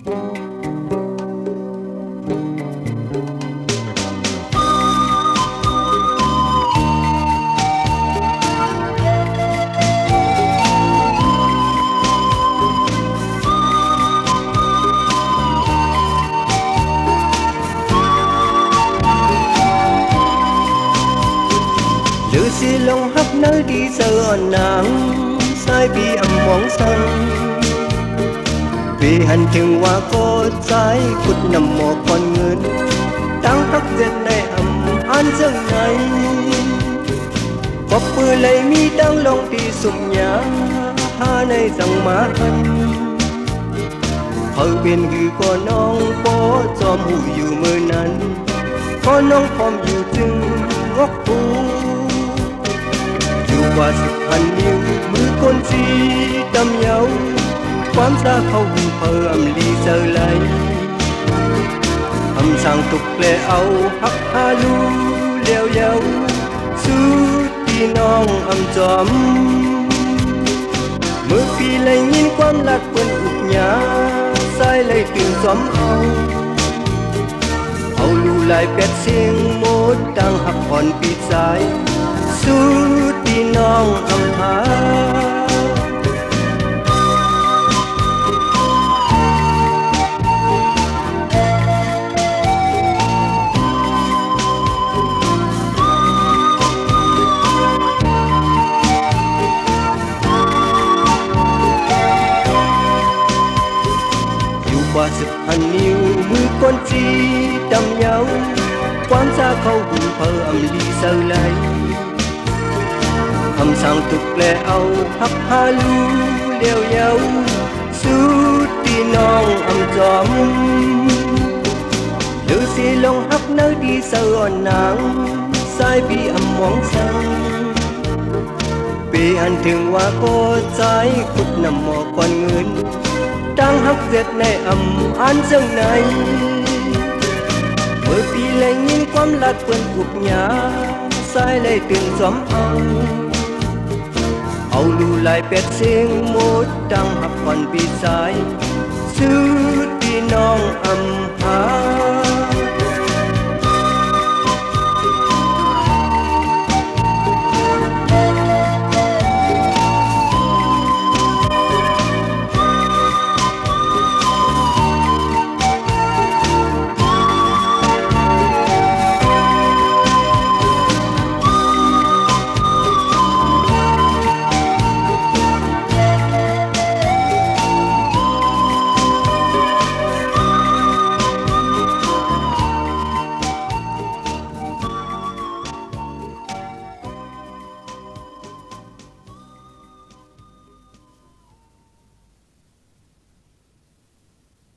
lửa xì lòng hấp nơi đi giờ nàng sai bị âm mong xanh vì hành trình qua có trái cút nằm mò con người đang hấp dẫn này âm an dâng này bọc bư lấy mi đang lòng đi sum nhà ha này rằng má thân hơi bên ghi cóน้องบ่จอมหูอยู่มือนั้นก็น้องพร้อมอยู่จึงงอกปูอยู่กว่า10,000 นิ้วมือคนสีดำเยาความซาเขาหูเพิ่มลีเซอร์ไหลคำสั่งตุกแปลเอาฮักฮาลูเลี้ยวเยาสู้พี่น้องอำจอมมือพี่เลยยินความรักเปิ้นอุกหยาสายเลยตื่นซ้อมเอาลูลายเป็ดเสียงโมดดังหักผ่อนปีสายสู้พี่น้องอำหากว่า10,000 นิ้วมือก้นจีดำเยาความซาเขาหุ่นเพิ่มลีเซอร์ไหลคำสั่งตุกแปลเอาฮักฮาลูเลี้ยวเยาสู้พี่น้องอำจอมหรือสิลงฮักเนื้อดีเสือหนังสายพี่อำมองสังปีอันถึงว่าก็ใจขุดนำหมอกวันเงินđang hấp dẫn này an dâng này bởi vì lại nhìnความรักเปิ้นอุกหยาสายเลยตื่นซ้อมเอาลูลายเป็ดเสียงโมดดังหักผ่อนปีสายซื้อพี่น้อง